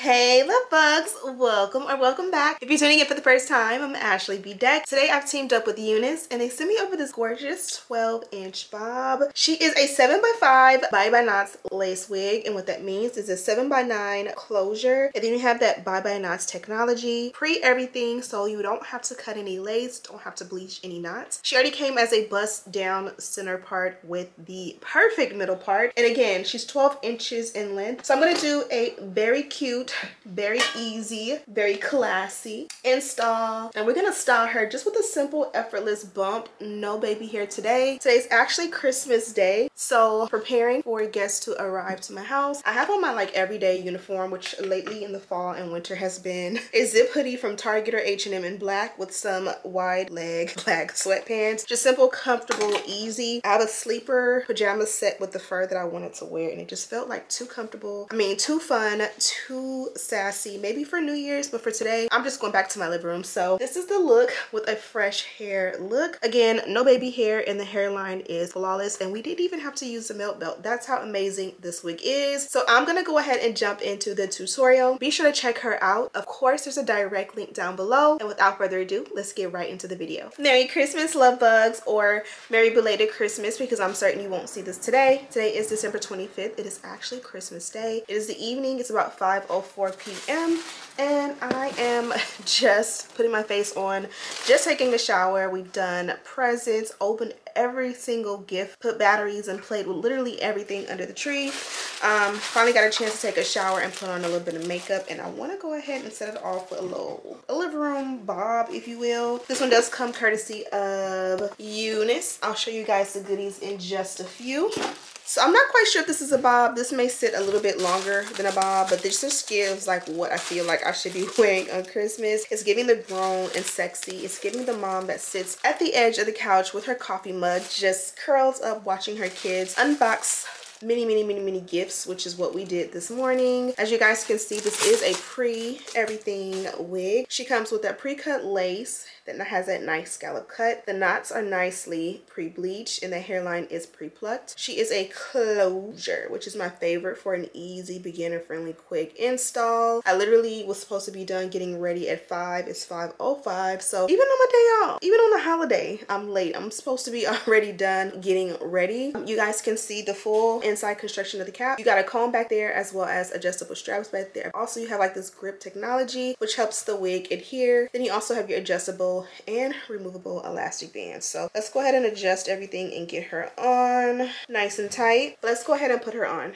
Hey love bugs, welcome or welcome back. If you're tuning in for the first time, I'm Ashley Bedeck. Today I've teamed up with Unice and they sent me over this gorgeous 12-inch bob. She is a 7x5 bye bye knots lace wig, and what that means is a 7x9 closure, and then you have that bye bye knots technology, pre-everything, so you don't have to cut any lace, don't have to bleach any knots. She already came as a bust down center part with the perfect middle part, and again she's 12 inches in length. So I'm going to do a very cute, very easy, very classy install, and we're gonna style her just with a simple effortless bump. No baby hair today. Today's actually Christmas Day, so preparing for guests to arrive to my house. I have on my like everyday uniform, which lately in the fall and winter has been a zip hoodie from Target or H&M in black with some wide leg black sweatpants. Just simple, comfortable, easy. I have a sleeper pajama set with the fur that I wanted to wear, and it just felt like too comfortable. I mean, too fun, too sassy, maybe for New Year's, but for today I'm just going back to my living room. So this is the look with a fresh hair look. Again, no baby hair and the hairline is flawless, and we didn't even have to use the melt belt. That's how amazing this wig is. So I'm gonna go ahead and jump into the tutorial. Be sure to check her out. Of course, there's a direct link down below, and without further ado, let's get right into the video. Merry Christmas, love bugs, or Merry belated Christmas, because I'm certain you won't see this today. Today is December 25th. It is actually Christmas Day. It is the evening. It's about 5:04 p.m. and I am just putting my face on, just taking a shower. We've done presents, opened every single gift, put batteries, and played with literally everything under the tree. Finally got a chance to take a shower and put on a little bit of makeup, and I want to go ahead and set it off with a living room bob, if you will. This one does come courtesy of Unice. I'll show you guys the goodies in just a few. So I'm not quite sure if this is a bob. This may sit a little bit longer than a bob, but this just gives like what I feel like I should be wearing on Christmas. It's giving the grown and sexy. It's giving the mom that sits at the edge of the couch with her coffee mug, just curls up watching her kids unbox many gifts, which is what we did this morning. As you guys can see, this is a pre-everything wig. She comes with that pre-cut lace that has that nice scallop cut. The knots are nicely pre-bleached and the hairline is pre-plucked. She is a closure, which is my favorite for an easy, beginner-friendly, quick install. I literally was supposed to be done getting ready at 5. It's 5:05, so even on my day off, even on a holiday, I'm late. I'm supposed to be already done getting ready. You guys can see the full inside construction of the cap. You got a comb back there as well as adjustable straps back there. Also, you have like this grip technology which helps the wig adhere. Then you also have your adjustable and removable elastic bands. So let's go ahead and adjust everything and get her on nice and tight. Let's go ahead and put her on.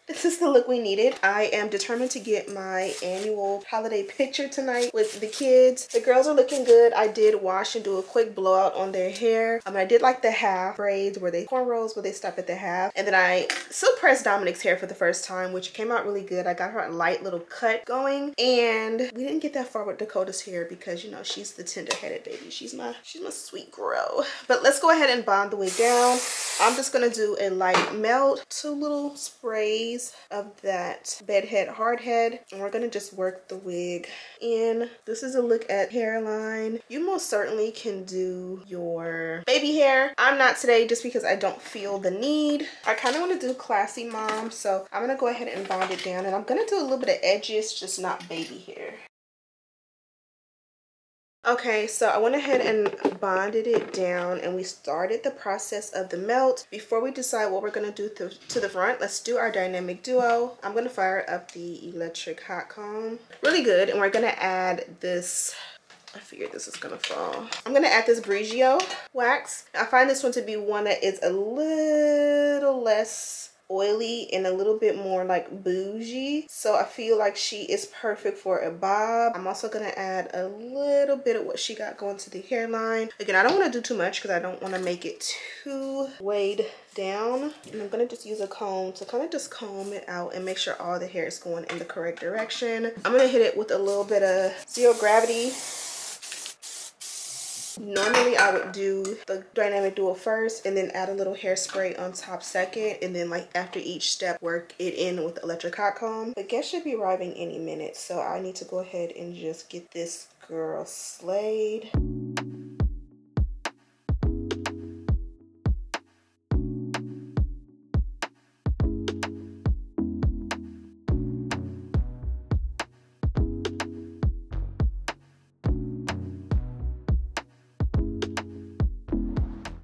This is the look we needed. I am determined to get my annual holiday picture tonight with the kids. The girls are looking good. I did wash and do a quick blowout on their hair. I did like the half braids where they cornrows where they stop at the half. And then I silk pressed Dominic's hair for the first time, which came out really good. I got her a light little cut going, and we didn't get that far with Dakota's hair because, you know, she's the tender-headed baby. She's my sweet girl. But let's go ahead and bond the wig down. I'm just gonna do a light melt, 2 little sprays of that bedhead hard head, and we're gonna just work the wig in. This is a look at hairline. You most certainly can do your baby hair. I'm not today just because I don't feel the need. I kind of want to do classy mom, so I'm gonna go ahead and bond it down, and I'm gonna do a little bit of edges, just not baby hair. Okay, so I went ahead and bonded it down, and we started the process of the melt. Before we decide what we're going to do to the front, let's do our dynamic duo. I'm going to fire up the electric hot comb. Really good, and we're going to add this, I figured this is going to fall. I'm going to add this Grigio wax. I find this one to be one that is a little less oily and a little bit more like bougie, so I feel like she is perfect for a bob. I'm also gonna add a little bit of what she got going to the hairline. Again, I don't want to do too much because I don't want to make it too weighed down, and I'm gonna just use a comb to kind of just comb it out and make sure all the hair is going in the correct direction. I'm gonna hit it with a little bit of zero gravity. Normally I would do the dynamic duo first and then add a little hairspray on top second, and then like after each step work it in with the electric hot comb. The guest should be arriving any minute, so I need to go ahead and just get this girl slayed.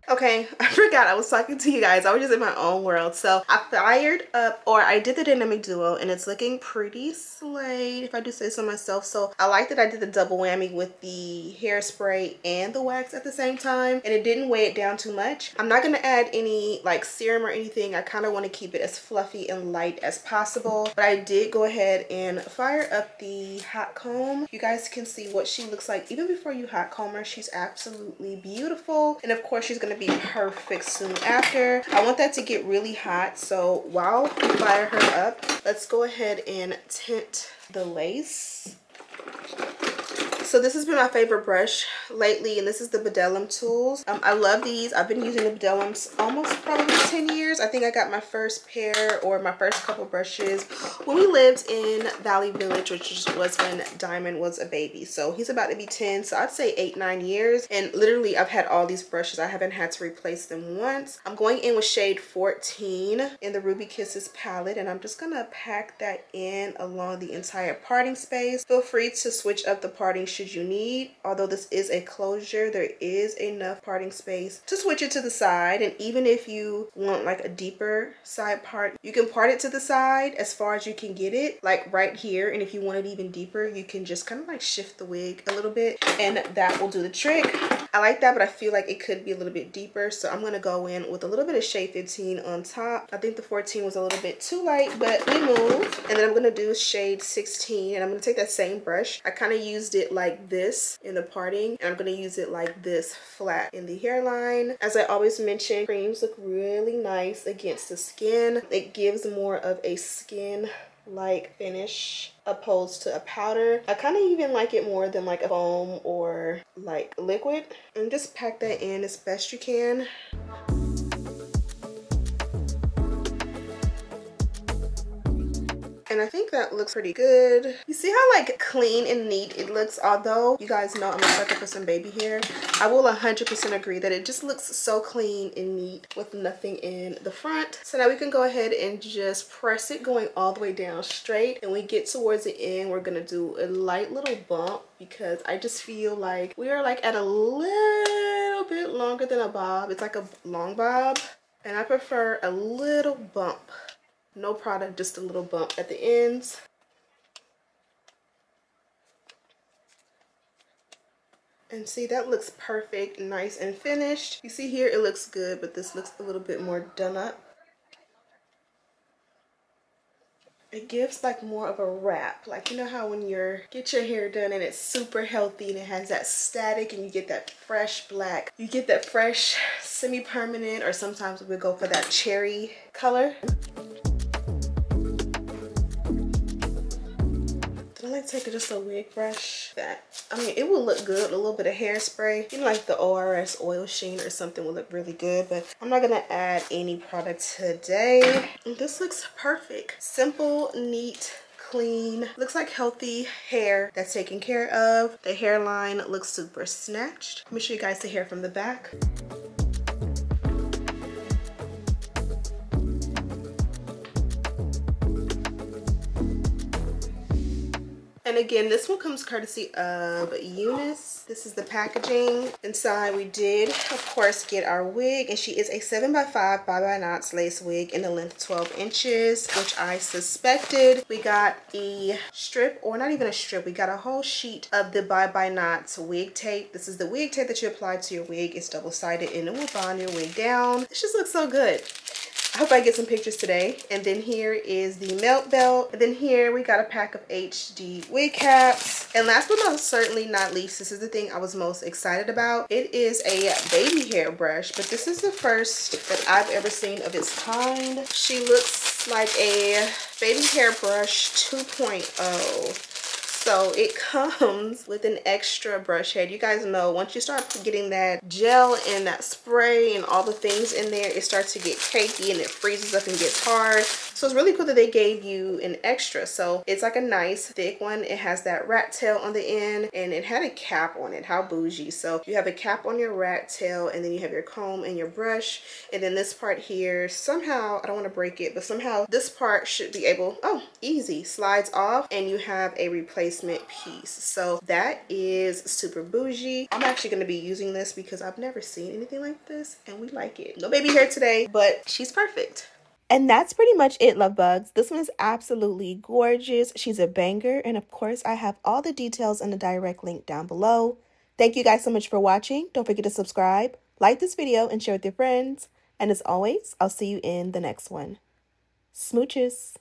Okay, I forgot I was talking to you guys. I was just in my own world. So I fired up, or I did the dynamic duo, and it's looking pretty slayed if I do say so myself. So I like that I did the double whammy with the hairspray and the wax at the same time, and it didn't weigh it down too much. I'm not gonna add any like serum or anything. I kind of want to keep it as fluffy and light as possible, but I did go ahead and fire up the hot comb. You guys can see what she looks like even before you hot comb her. She's absolutely beautiful, and of course she's gonna be perfect soon after. I want that to get really hot, so while we fire her up, let's go ahead and tint the lace. So this has been my favorite brush lately, and this is the Bedeck tools. I love these. I've been using the Bedecks almost probably 10 years. I think I got my first pair or my first couple brushes when we lived in Valley Village, which was when Diamond was a baby. So he's about to be 10, so I'd say 8-9 years. And literally I've had all these brushes. I haven't had to replace them once. I'm going in with shade 14 in the Ruby Kisses palette, and I'm just gonna pack that in along the entire parting space. Feel free to switch up the parting should you need. Although this is a closure, there is enough parting space to switch it to the side. And even if you want like a deeper side part, you can part it to the side as far as you can get it, like right here. And if you want it even deeper, you can just kind of like shift the wig a little bit, and that will do the trick. I like that, but I feel like it could be a little bit deeper, so I'm gonna go in with a little bit of shade 15 on top. I think the 14 was a little bit too light, but we move. And then I'm gonna do shade 16, and I'm gonna take that same brush. I kind of used it like this in the parting, and I'm gonna use it like this flat in the hairline. As I always mention, creams look really nice against the skin. It gives more of a skin like finish opposed to a powder. I kind of even like it more than like a foam or like liquid. And just pack that in as best you can. And I think that looks pretty good. You see how like clean and neat it looks? Although you guys know I'm a sucker for some baby hair, I will 100% agree that it just looks so clean and neat with nothing in the front. So now we can go ahead and just press it going all the way down straight. And when we get towards the end, we're gonna do a light little bump, because I just feel like we are like at a little bit longer than a bob. It's like a long bob, and I prefer a little bump. No product, just a little bump at the ends. And see, that looks perfect, nice and finished. You see here, it looks good, but this looks a little bit more done up. It gives like more of a wrap. Like, you know how when you get your hair done and it's super healthy and it has that static and you get that fresh black, you get that fresh semi-permanent, or sometimes we'll go for that cherry color. I like taking just a wig brush that, I mean, it will look good. A little bit of hairspray, you know, like the ORS oil sheen or something will look really good, but I'm not gonna add any product today. And this looks perfect. Simple, neat, clean. Looks like healthy hair that's taken care of. The hairline looks super snatched. Let me show you guys the hair from the back. And again, this one comes courtesy of Unice. This is the packaging. Inside we did, of course, get our wig, and she is a 7x5 bye-bye knots lace wig in the length 12 inches, which I suspected. We got a strip, or not even a strip, we got a whole sheet of the bye-bye knots wig tape. This is the wig tape that you apply to your wig. It's double-sided and it will bond your wig down. This just looks so good. I hope I get some pictures today. And then here is the melt belt. And then here we got a pack of HD wig caps. And last but certainly not least, this is the thing I was most excited about. It is a baby hair brush, but this is the first that I've ever seen of its kind. She looks like a baby hair brush 2.0. So it comes with an extra brush head. You guys know once you start getting that gel and that spray and all the things in there, it starts to get cakey and it freezes up and gets hard. So it's really cool that they gave you an extra. So it's like a nice thick one. It has that rat tail on the end and it had a cap on it. How bougie. So you have a cap on your rat tail and then you have your comb and your brush. And then this part here, somehow, I don't want to break it, but somehow this part should be able, oh, easy, slides off and you have a replacement piece. So that is super bougie. I'm actually going to be using this because I've never seen anything like this and we like it. No baby hair today, but she's perfect. And that's pretty much it, love bugs. This one is absolutely gorgeous. She's a banger. And of course, I have all the details in the direct link down below. Thank you guys so much for watching. Don't forget to subscribe, like this video, and share with your friends. And as always, I'll see you in the next one. Smooches.